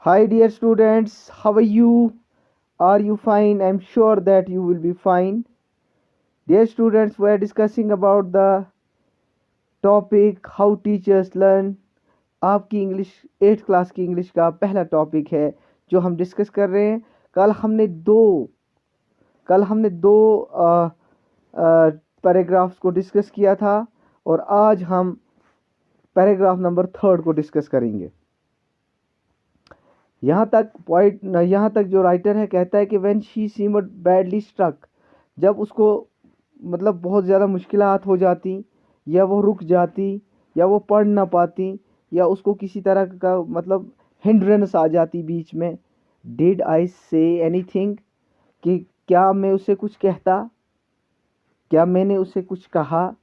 Hi, dear students, how are you? Are you fine? I'm sure that you will be fine. Dear students, we are discussing about the topic how teachers learn. आपकी English 8th class की English का पहला topic है जो हम discuss कर रहे हैं। कल हमने दो पैराग्राफ्स को डिस्कस किया था और आज हम पैराग्राफ नंबर 3 को डिस्कस करेंगे। यहाँ तक जो राइटर है कहता है कि when she seemed badly struck, जब उसको मतलब बहुत ज़्यादा मुश्किलात हो जाती या वो रुक जाती या वो पढ़ ना पाती या उसको किसी तरह का मतलब हिंड्रेंस आ जाती बीच में। डिड आई से एनीथिंग, कि क्या मैं उसे कुछ कहता, क्या मैंने उसे कुछ कहा।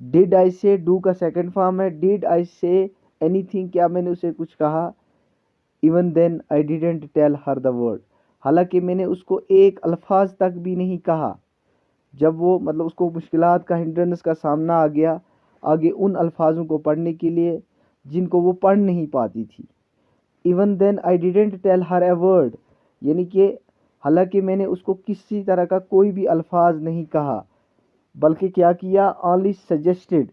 डिड आई से डू का सेकंड फॉर्म है। डिड आई से एनीथिंग, क्या मैंने उसे कुछ कहा। Even then I didn't tell her the word, हालांकि मैंने उसको एक अल्फाज तक भी नहीं कहा। जब वो मतलब उसको मुश्किलात का हिंड्रेंस का सामना आ गया आगे उन अल्फाजों को पढ़ने के लिए जिनको वो पढ़ नहीं पाती थी। Even then I didn't tell her a word, यानी कि हालांकि मैंने उसको किसी तरह का कोई भी अल्फाज नहीं कहा, बल्कि क्या किया, ओनली सजेस्टेड,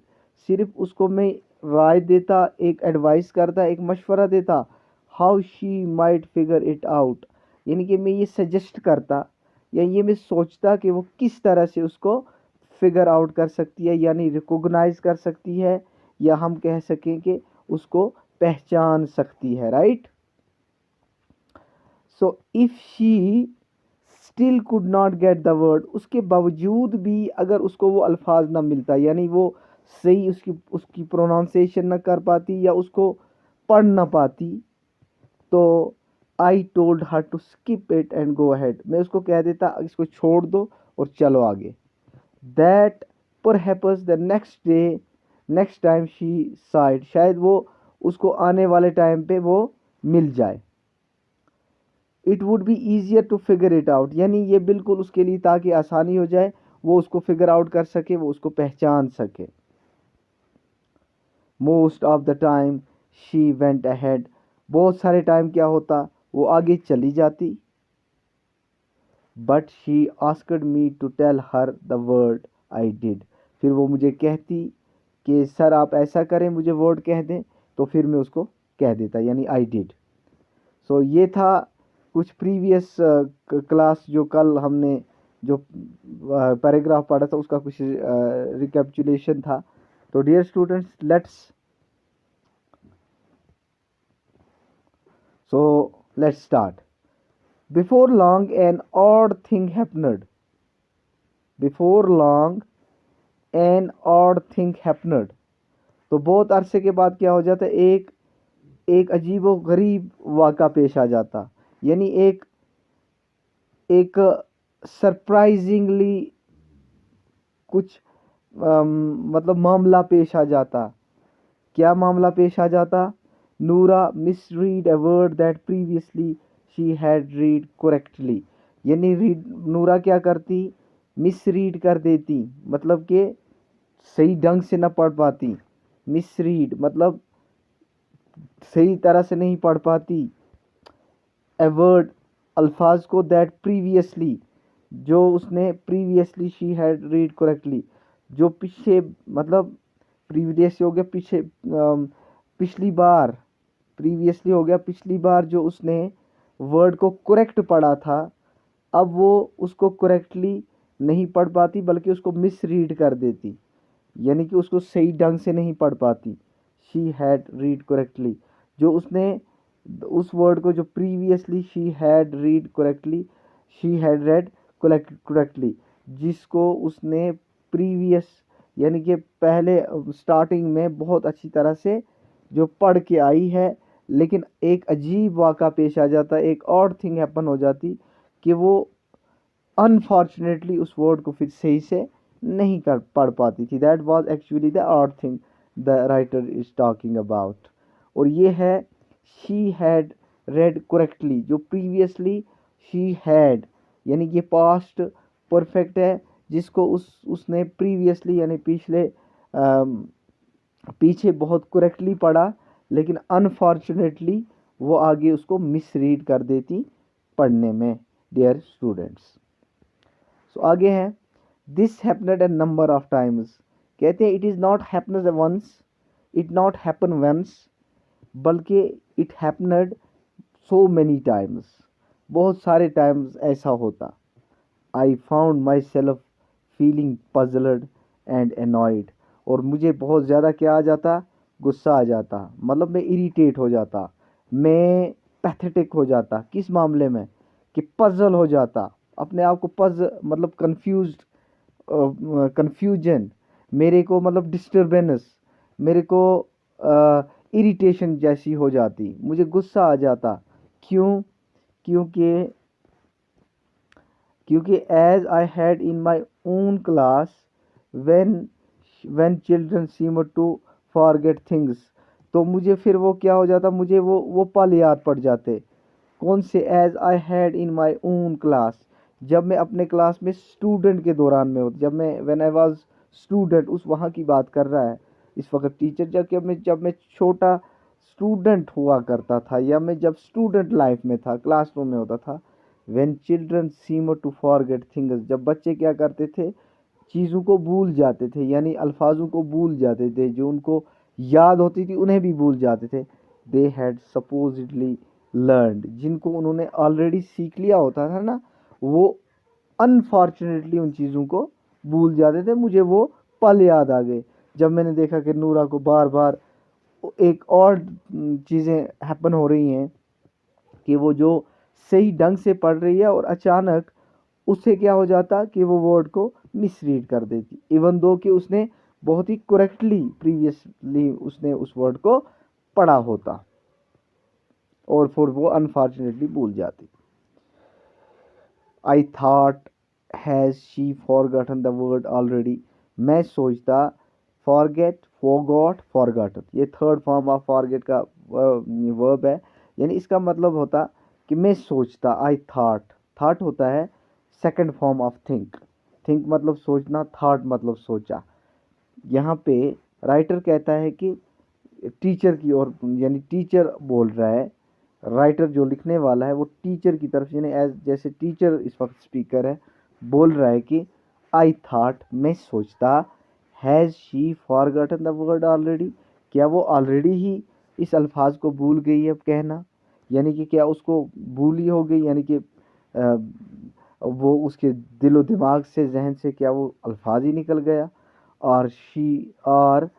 सिर्फ उसको मैं राय देता, एक एडवाइस करता, एक मशवरा देता। How she might figure it out, यानी कि मैं ये सजेस्ट करता या ये मैं सोचता कि वो किस तरह से उसको फिगर आउट कर सकती है, यानी रिकॉग्नाइज कर सकती है, या हम कह सकें कि उसको पहचान सकती है। Right. So if she still could not get the word, उसके बावजूद भी अगर उसको वो अल्फाज ना मिलता, यानी वो सही उसकी प्रोनाउंसिएशन ना कर पाती या उसको पढ़ ना पाती, तो I told her to skip it and go ahead, मैं उसको कह देता इसको छोड़ दो और चलो आगे। That perhaps the next time she side, शायद वो उसको आने वाले टाइम पे वो मिल जाए। It would be easier to figure it out, यानी ये बिल्कुल उसके लिए ताकि आसानी हो जाए, वो उसको फिगर आउट कर सके, वो उसको पहचान सके। Most of the time she went ahead, बहुत सारे टाइम क्या होता, वो आगे चली जाती। But she asked me to tell her the word I did, फिर वो मुझे कहती कि सर आप ऐसा करें, मुझे वर्ड कह दें, तो फिर मैं उसको कह देता, यानी आई डिड। सो ये था कुछ प्रीवियस क्लास जो कल हमने जो पैराग्राफ पढ़ा था उसका कुछ रिकैप्चुलेशन था। तो dear students, let's start. Before long an odd thing happened, before long an odd thing happened, तो बहुत अरसे के बाद क्या हो जाता है, एक एक अजीबो गरीब वाक़ा पेश आ जाता, यानी एक एक सरप्राइजिंगली कुछ मतलब मामला पेश आ जाता। क्या मामला पेश आ जाता, नूरा misread a word that previously she had read correctly, यानी रीड नूरा क्या करती, मिसरीड कर देती, मतलब कि सही ढंग से न पढ़ पाती। मिसरीड मतलब सही तरह से नहीं पढ़ पाती। ए वर्ड अल्फाज को, दैट प्रीवियसली जो उसने previously she had read correctly, जो पीछे मतलब प्रीवियस हो गया पीछे पिछली बार, प्रीवियसली हो गया पिछली बार जो उसने वर्ड को करेक्ट पढ़ा था, अब वो उसको करेक्टली नहीं पढ़ पाती बल्कि उसको मिस रीड कर देती, यानी कि उसको सही ढंग से नहीं पढ़ पाती। शी हैड रीड करेक्टली, जो उसने उस वर्ड को जो previously she had read correctly, she had read correctly, जिसको उसने प्रीवियस यानी कि पहले स्टार्टिंग में बहुत अच्छी तरह से जो पढ़ के आई है, लेकिन एक अजीब वाक़ा पेश आ जाता, एक और थिंग हैपन हो जाती कि वो अनफॉर्चुनेटली उस वर्ड को फिर सही से नहीं कर पढ़ पाती थी। That was actually the odd thing the writer is talking about. और ये है शी हैड रेड करेक्टली, जो प्रीवियसली शी हैड, यानी कि पास्ट परफेक्ट है, जिसको उसने प्रीवियसली यानी पीछे बहुत करेक्टली पढ़ा, लेकिन अनफॉर्चुनेटली वो आगे उसको मिसरीड कर देती पढ़ने में। डियर स्टूडेंट्स, सो आगे है this happened a number of times. कहते हैं it is not happened once, it not happen once, बल्कि it happened so many times, बहुत सारे टाइम्स ऐसा होता। I found my self feeling puzzled and annoyed, और मुझे बहुत ज़्यादा क्या आ जाता, गुस्सा आ जाता, मतलब मैं इरिटेट हो जाता, मैं पैथेटिक हो जाता। किस मामले में कि पजल हो जाता, अपने आप को मतलब कन्फ्यूजन, मेरे को मतलब डिस्टर्बेंस, मेरे को इरिटेशन जैसी हो जाती, मुझे गुस्सा आ जाता। क्यों? क्योंकि क्योंकि as I had in my own class when when children seem to forget things, तो मुझे फिर वो क्या हो जाता, मुझे वो पल याद पड़ जाते। कौन से? As I had in my own class, जब मैं अपने क्लास में स्टूडेंट के दौरान में हो, जब मैं व्हेन आई वाज स्टूडेंट, उस वहाँ की बात कर रहा है इस वक्त टीचर। जब मैं छोटा स्टूडेंट हुआ करता था, या मैं जब स्टूडेंट लाइफ में था, क्लासरूम में होता था। When children seem to forget things, जब बच्चे क्या करते थे, चीज़ों को भूल जाते थे, यानी अल्फाजों को भूल जाते थे, जो उनको याद होती थी उन्हें भी भूल जाते थे। दे हैड सपोजिटली लर्नड, जिनको उन्होंने ऑलरेडी सीख लिया होता था ना, वो अनफॉर्चुनेटली उन चीज़ों को भूल जाते थे। मुझे वो पल याद आ गए जब मैंने देखा कि नूरा को बार बार एक और चीज़ें हैपन हो रही हैं कि वो जो सही ढंग से पढ़ रही है और अचानक उससे क्या हो जाता कि वो वर्ड को मिसरीड कर देती, इवन दो कि उसने बहुत ही करेक्टली प्रीवियसली उसने उस वर्ड को पढ़ा होता, और फिर वो अनफॉर्चुनेटली भूल जाती। I thought has she forgotten the word already, मैं सोचता, फॉरगेट, फॉरगॉट, फॉरगॉटन, ये थर्ड फॉर्म ऑफ फॉरगेट का वर्ब है। यानी इसका मतलब होता कि मैं सोचता, आई थॉट, थॉट होता है second form of think, think मतलब सोचना, थॉट मतलब सोचा। यहाँ पे राइटर कहता है कि टीचर की ओर, यानी टीचर बोल रहा है, राइटर जो लिखने वाला है वो टीचर की तरफ, यानी एज जैसे टीचर इस वक्त स्पीकर है, बोल रहा है कि आई थॉट, मैं सोचता, has she forgotten the word already, क्या वो ऑलरेडी ही इस अल्फाज को भूल गई है कहना, यानी कि क्या उसको भूल ही हो गई, यानी कि वो उसके दिलो दिमाग से, जहन से क्या वो अल्फाज ही निकल गया। और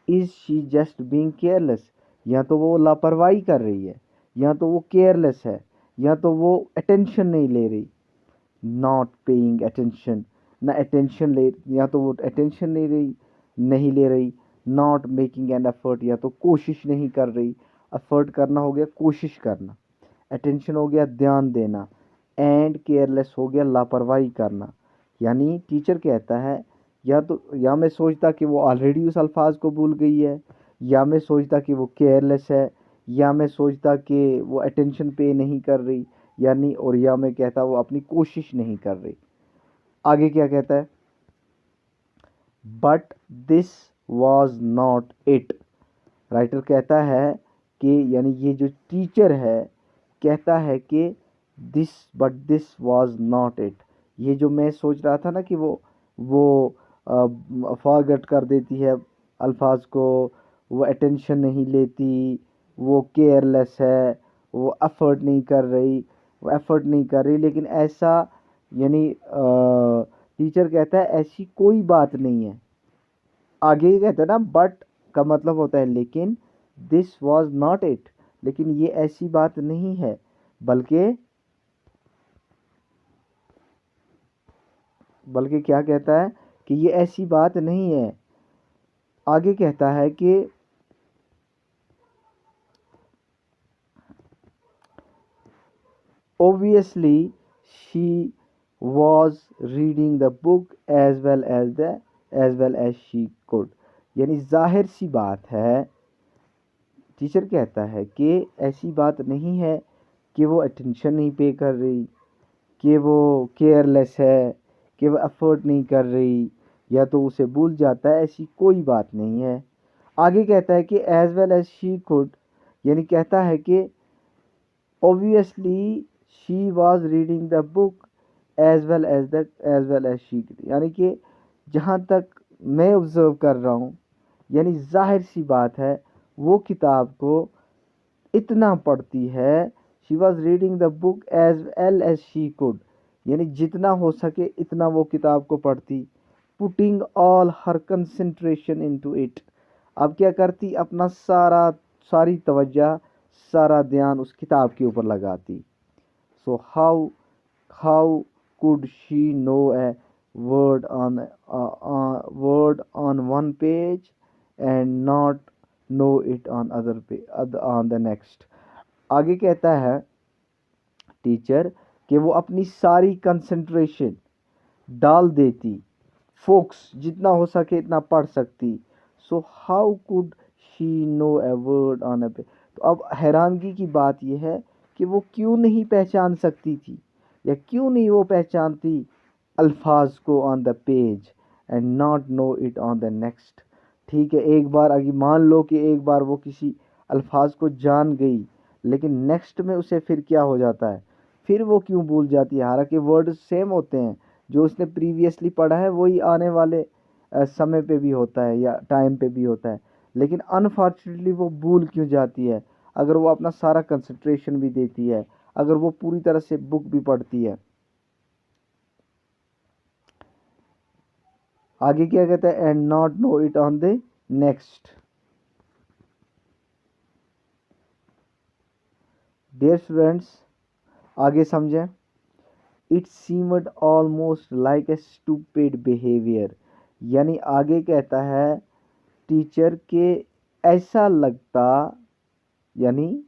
is she just being careless, या तो वो लापरवाही कर रही है, या तो वो केयरलेस है, या तो वो अटेंशन नहीं ले रही। नॉट पेइंग अटेंशन, ना अटेंशन ले, या तो वो अटेंशन नहीं ले रही। नॉट मेकिंग एन एफर्ट, या तो कोशिश नहीं कर रही। एफर्ट करना हो गया कोशिश करना, अटेंशन हो गया ध्यान देना, एंड केयरलेस हो गया लापरवाही करना। यानी टीचर कहता है या मैं सोचता कि वो ऑलरेडी उस अल्फाज को भूल गई है, या मैं सोचता कि वो केयरलेस है, या मैं सोचता कि वो अटेंशन पे नहीं कर रही, यानी, और या मैं कहता वो अपनी कोशिश नहीं कर रही। आगे क्या कहता है? But this was not it, writer कहता है कि, यानी ये जो टीचर है कहता है कि दिस वॉज नॉट इट, ये जो मैं सोच रहा था ना कि वो फॉरगेट कर देती है अल्फाज को, वो अटेंशन नहीं लेती, वो केयरलेस है, वो एफर्ट नहीं कर रही, लेकिन ऐसा, यानी टीचर कहता है ऐसी कोई बात नहीं है। आगे ही कहता है ना, बट का मतलब होता है लेकिन, दिस वॉज नॉट इट, लेकिन ये ऐसी बात नहीं है, बल्कि क्या कहता है कि ये ऐसी बात नहीं है। आगे कहता है कि obviously she was reading the book as well as she could, यानी जाहिर सी बात है, टीचर कहता है कि ऐसी बात नहीं है कि वो अटेंशन नहीं पे कर रही, कि वो केयरलेस है, कि वो एफर्ट नहीं कर रही, या तो उसे भूल जाता है, ऐसी कोई बात नहीं है। आगे कहता है कि as well as she could, यानी कहता है कि obviously she was reading the book as well as she, यानी कि जहाँ तक मैं ऑब्ज़र्व कर रहा हूँ, यानी जाहिर सी बात है वो किताब को इतना पढ़ती है। She was reading the book as well as she could, यानी जितना हो सके इतना वो किताब को पढ़ती। Putting all her concentration into it, अब क्या करती, अपना सारी तवज्जो, सारा ध्यान उस किताब के ऊपर लगाती। So how could she know A word on one page and not know it on on the next। आगे कहता है टीचर कि वो अपनी सारी कंसंट्रेशन डाल देती, फोक्स जितना हो सके इतना पढ़ सकती। So how could she know a word on a page, तो अब हैरानगी की बात यह है कि वो क्यों नहीं पहचान सकती थी, या क्यों नहीं वो पहचानती अल्फाज को on the page and not know it on the next. ठीक है, एक बार अगर मान लो कि एक बार वो किसी अल्फाज को जान गई, लेकिन नेक्स्ट में उसे फिर क्या हो जाता है, फिर वो क्यों भूल जाती है। हालांकि वर्ड सेम होते हैं, जो उसने प्रीवियसली पढ़ा है वही आने वाले समय पे भी होता है या टाइम पे भी होता है, लेकिन अनफॉर्चुनेटली वो भूल क्यों जाती है। अगर वो अपना सारा कंसंट्रेशन भी देती है, अगर वो पूरी तरह से बुक भी पढ़ती है। आगे क्या कहता है, and not know it on the next. Dear students, आगे समझें। It seemed almost like a stupid behaviour, यानी आगे कहता है टीचर के ऐसा लगता, यानी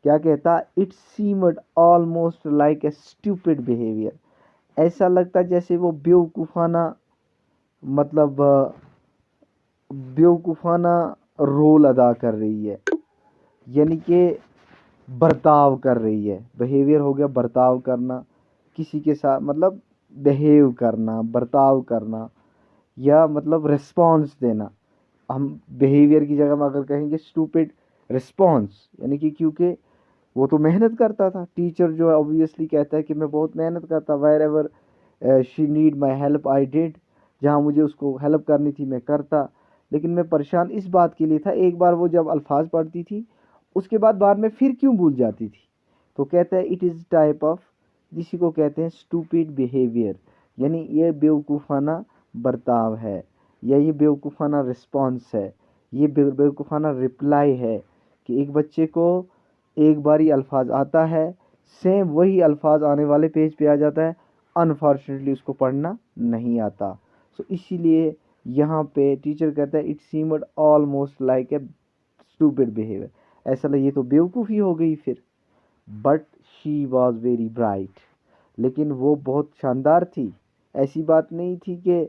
क्या कहता, it seemed almost like a stupid behaviour, ऐसा लगता जैसे वो बेवकूफ़ाना, मतलब बेवकूफ़ाना रोल अदा कर रही है, यानी कि बर्ताव कर रही है। बिहेवियर हो गया बर्ताव करना, किसी के साथ मतलब बिहेव करना, बर्ताव करना, या मतलब रिस्पॉन्स देना। हम बिहेवियर की जगह में अगर कहेंगे स्टूपिड रिस्पॉन्स, यानी कि क्योंकि वो तो मेहनत करता था। टीचर जो है ऑब्वियसली कहता है कि मैं बहुत मेहनत करता, wherever she need my help I did, जहाँ मुझे उसको हेल्प करनी थी मैं करता। लेकिन मैं परेशान इस बात के लिए था, एक बार वो जब अल्फाज पढ़ती थी उसके बाद में फिर क्यों भूल जाती थी। तो कहता है इट इज़ टाइप ऑफ, जिसी को कहते हैं स्टूपिड बिहेवियर, यानी ये बेवकूफ़ाना बर्ताव है, या ये बेवकूफ़ाना रिस्पॉन्स है, ये बेवकूफ़ाना रिप्लाई है कि एक बच्चे को एक बारी अल्फाज आता है, सेम वही अल्फाज आने वाले पेज पे आ जाता है, अनफॉर्चुनेटली उसको पढ़ना नहीं आता। सो इसीलिए यहाँ पे टीचर कहता है it seemed almost like a stupid behaviour, ऐसा लगे ये तो बेवकूफ़ी हो गई फिर। But she was very bright, लेकिन वो बहुत शानदार थी। ऐसी बात नहीं थी कि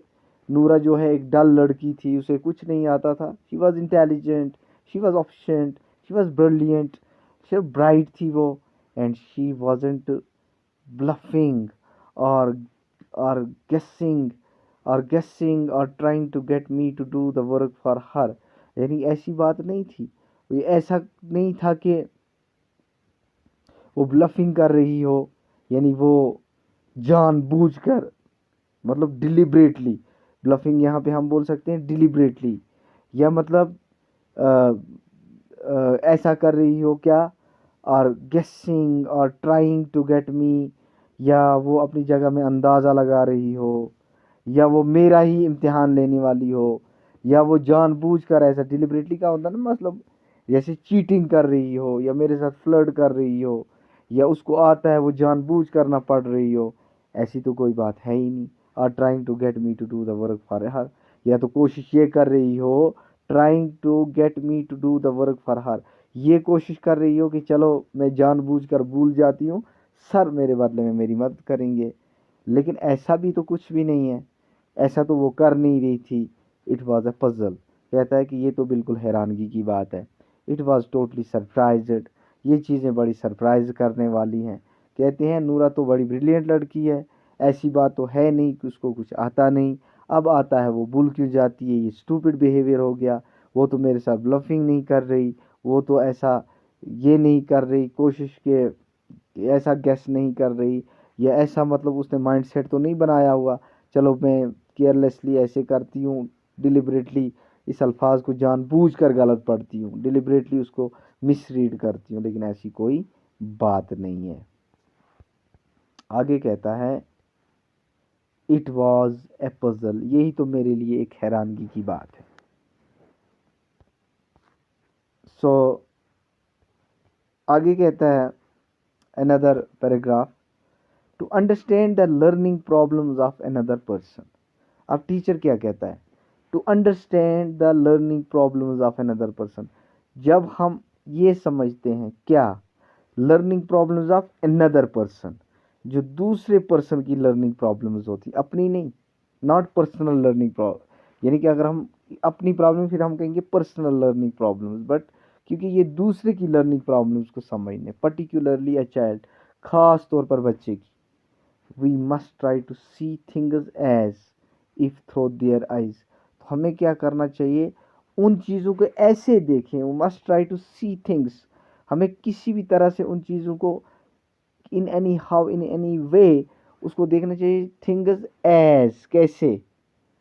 नूरा जो है एक डल लड़की थी, उसे कुछ नहीं आता था। She was intelligent, she was ऑफिशिएंट, she was brilliant, she bright थी वो। एंड शी वॉजेंट ब्लफिंग और और गेसिंग और trying to get me to do the work for her, यानी ऐसी बात नहीं थी। ये ऐसा नहीं था कि वो ब्लफिंग कर रही हो, यानी वो जानबूझकर, मतलब डिलिबरेटली। ब्लफिंग यहाँ पे हम बोल सकते हैं डिलिबरेटली, या मतलब ऐसा कर रही हो क्या, और गेसिंग और ट्राइंग टू गेट मी, या वो अपनी जगह में अंदाज़ा लगा रही हो, या वो मेरा ही इम्तिहान लेने वाली हो, या वो जानबूझकर, ऐसा डिलिबरेटली का होता है ना, मतलब जैसे चीटिंग कर रही हो, या मेरे साथ फ्लर्ट कर रही हो, या उसको आता है वो जानबूझ करना पड़ रही हो, ऐसी तो कोई बात है ही नहीं। और trying to get me to do the work for her, या तो कोशिश ये कर रही हो, trying to get me to do the work for her, ये कोशिश कर रही हो कि चलो मैं जानबूझकर भूल जाती हूँ, सर मेरे बदले में मेरी मदद करेंगे। लेकिन ऐसा भी तो कुछ भी नहीं है, ऐसा तो वो कर नहीं रही थी। इट वॉज अ पजल, कहता है कि ये तो बिल्कुल हैरानगी की बात है। इट वॉज टोटली सरप्राइज्ड, ये चीज़ें बड़ी सरप्राइज करने वाली हैं। कहते हैं नूरा तो बड़ी ब्रिलियंट लड़की है, ऐसी बात तो है नहीं कि उसको कुछ आता नहीं, अब आता है वो भूल क्यों जाती है, ये स्टूपिड बिहेवियर हो गया। वो तो मेरे साथ ब्लफिंग नहीं कर रही, वो तो ऐसा ये नहीं कर रही कोशिश के, ऐसा गैस नहीं कर रही, या ऐसा मतलब उसने माइंड सेट तो नहीं बनाया हुआ, चलो मैं केयरलेसली ऐसे करती हूँ, डिलिबरेटली इस अल्फाज को जानबूझकर गलत पढ़ती हूँ, डिलिबरेटली उसको मिसरीड करती हूँ, लेकिन ऐसी कोई बात नहीं है। आगे कहता है इट वॉज ए पजल, यही तो मेरे लिए एक हैरानगी की बात है। सो आगे कहता है another paragraph, to understand the learning problems of another person. अब टीचर क्या कहता है, to understand the learning problems of another person, जब हम ये समझते हैं क्या, learning problems of another person, जो दूसरे पर्सन की लर्निंग प्रॉब्लम्स होती, अपनी नहीं, नॉट पर्सनल लर्निंग प्रॉब्लम, यानी कि अगर हम अपनी प्रॉब्लम फिर हम कहेंगे पर्सनल लर्निंग प्रॉब्लम्स, बट क्योंकि ये दूसरे की लर्निंग प्रॉब्लम्स को समझने, पर्टिकुलरली अ चाइल्ड, खास तौर पर बच्चे की, we must try to see things as if through their eyes, तो हमें क्या करना चाहिए, उन चीज़ों को ऐसे देखें, we must try to see things, हमें किसी भी तरह से उन चीज़ों को in anyhow in any way उसको देखना चाहिए, थिंग्स एज, कैसे,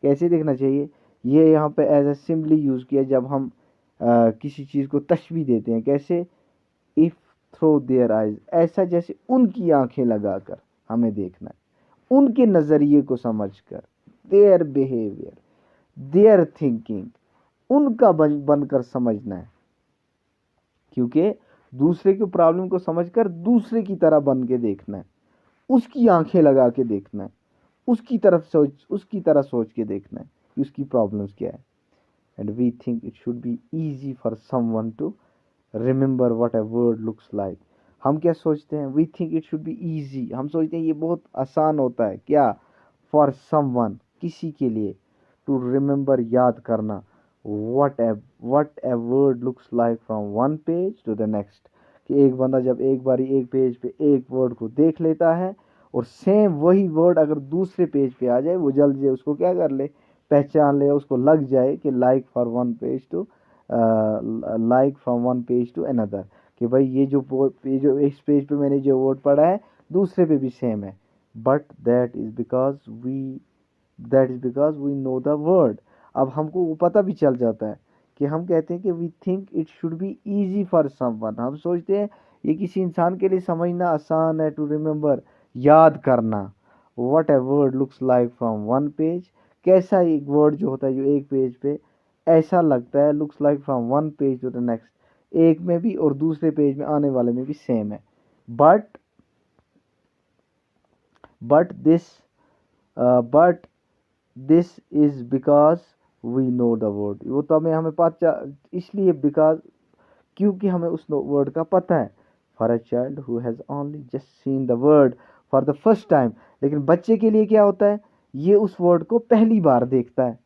कैसे देखना चाहिए, ये यहाँ पे एज ए सिंपली यूज़ किया जब हम किसी चीज़ को तशबीह देते हैं, कैसे, इफ़ थ्रू देयर आइज, ऐसा जैसे उनकी आंखें लगाकर हमें देखना है, उनके नज़रिए को समझकर, देयर बिहेवियर, देयर थिंकिंग, उनका बनकर समझना है, क्योंकि दूसरे की प्रॉब्लम को समझकर दूसरे की तरह बन के देखना है, उसकी आंखें लगा के देखना है, उसकी तरफ सोच, उसकी तरह सोच के देखना है कि उसकी प्रॉब्लम्स क्या है। And we think it should be easy for someone to remember what a word looks like, हम क्या सोचते हैं, we think it should be easy, हम सोचते हैं ये बहुत आसान होता है क्या, फॉर समवन, किसी के लिए, टू रिमेंबर, याद करना, what a word looks like from one page to the next, कि एक बंदा जब एक बारी एक पेज पे एक वर्ड को देख लेता है और सेम वही वर्ड अगर दूसरे पेज पे आ जाए, वो जल्दी से उसको क्या कर ले, पहचान ले, उसको लग जाए कि like for one page to, like from one page to another, कि भाई ये जो इस पेज पे मैंने जो वर्ड पढ़ा है दूसरे पे भी सेम है, but that is because we know the word. अब हमको वो पता भी चल जाता है कि हम कहते हैं कि we think it should be easy for someone, हम सोचते हैं ये किसी इंसान के लिए समझना आसान है, टू रिमेंबर, याद करना, what a word looks like from one page, कैसा एक वर्ड जो होता है जो एक पेज पे ऐसा लगता है, looks like from one page to the next, एक में भी और दूसरे पेज में आने वाले में भी सेम है, but but this but this is because we know the word, वो तो हमें पता इसलिए, बिकॉज क्योंकि हमें उस वर्ड का पता है, for a child who has only just seen the word for the first time, लेकिन बच्चे के लिए क्या होता है, ये उस वर्ड को पहली बार देखता है,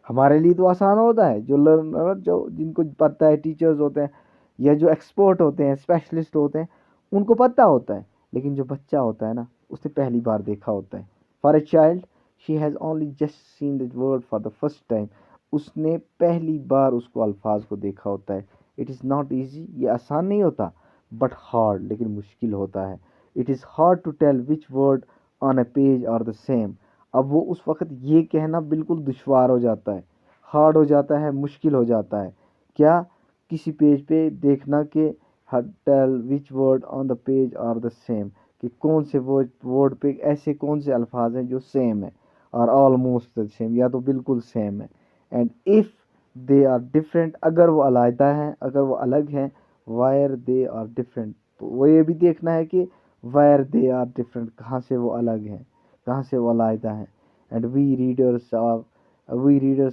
हमारे लिए तो आसान होता है, जो लर्नर, जो जिनको पता है, टीचर्स होते हैं या जो एक्सपर्ट होते हैं, स्पेशलिस्ट होते हैं, उनको पता होता है, लेकिन जो बच्चा होता है ना, उसने पहली बार देखा होता है, for a child she has only just seen the word for the first time, उसने पहली बार उसको अल्फाज को देखा होता है। इट इज़ नॉट ईजी, ये आसान नहीं होता, बट हार्ड, लेकिन मुश्किल होता है। It is hard to tell which word on a page are the same, अब वो उस वक्त ये कहना बिल्कुल दुश्वार हो जाता है, हार्ड हो जाता है, मुश्किल हो जाता है, क्या, किसी पेज पे देखना कि tell which word on the page are the same, कि कौन से वर्ड पे ऐसे कौन से अल्फाज हैं जो सेम है, और ऑलमोस्ट द सेम, या तो बिल्कुल सेम है, and if they are different, अगर वो अलहदा हैं, अगर वो अलग हैं, वायर दे आर डिफरेंट, तो वो ये भी देखना है कि वायर दे आर डिफरेंट, कहाँ से वो अलग हैं, कहाँ से वो अलहदा हैं, and we readers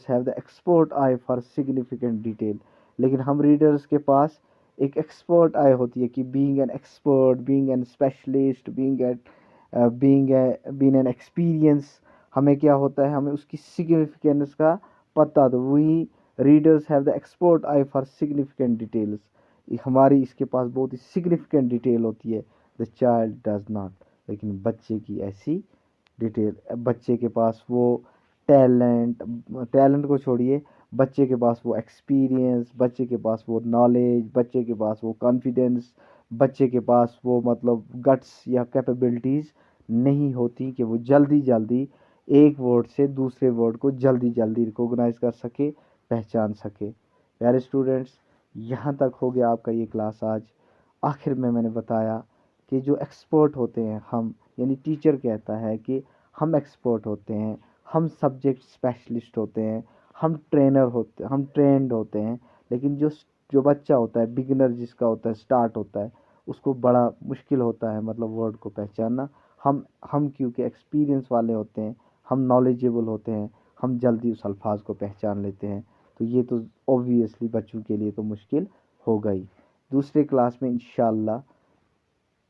have the expert eye for significant detail, लेकिन हम रीडर्स के पास एक एक्सपर्ट आई होती है, कि being an expert, being an specialist, being an experience, हमें क्या होता है, हमें उसकी सिग्निफिकेंस का पता, तो we readers have the expert eye for significant details, हमारी इसके पास बहुत ही सिग्निफिकेंट डिटेल होती है, द चाइल्ड डज नॉट, लेकिन बच्चे की ऐसी डिटेल, बच्चे के पास वो टैलेंट, टैलेंट को छोड़िए, बच्चे के पास वो एक्सपीरियंस, बच्चे के पास वो नॉलेज, बच्चे के पास वो कॉन्फिडेंस, बच्चे के पास वो मतलब गट्स या कैपेबिलिटीज़ नहीं होती कि वो जल्दी जल्दी एक वर्ड से दूसरे वर्ड को जल्दी जल्दी रिकॉग्नाइज कर सके, पहचान सके। प्यारे स्टूडेंट्स, यहाँ तक हो गया आपका ये क्लास आज। आखिर में मैंने बताया कि जो एक्सपर्ट होते हैं हम, यानी टीचर कहता है कि हम एक्सपर्ट होते हैं, हम सब्जेक्ट स्पेशलिस्ट होते हैं, हम ट्रेंड होते हैं, लेकिन जो जो बच्चा होता है, बिगिनर जिसका होता है, स्टार्ट होता है, उसको बड़ा मुश्किल होता है मतलब वर्ड को पहचानना। हम क्योंकि एक्सपीरियंस वाले होते हैं, हम नॉलेजेबल होते हैं, हम जल्दी उस अल्फाज को पहचान लेते हैं। तो ये तो ऑब्वियसली बच्चों के लिए तो मुश्किल हो गई। दूसरे क्लास में इंशाल्लाह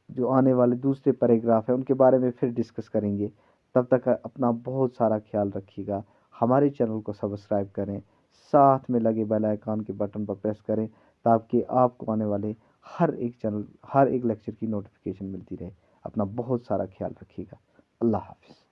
जो आने वाले दूसरे पैराग्राफ हैं उनके बारे में फिर डिस्कस करेंगे। तब तक अपना बहुत सारा ख्याल रखिएगा। हमारे चैनल को सब्सक्राइब करें, साथ में लगे बेल आइकन के बटन पर प्रेस करें, ताकि आपको आने वाले हर एक लेक्चर की नोटिफिकेशन मिलती रहे। अपना बहुत सारा ख्याल रखिएगा। अल्लाह हाफ़िज़।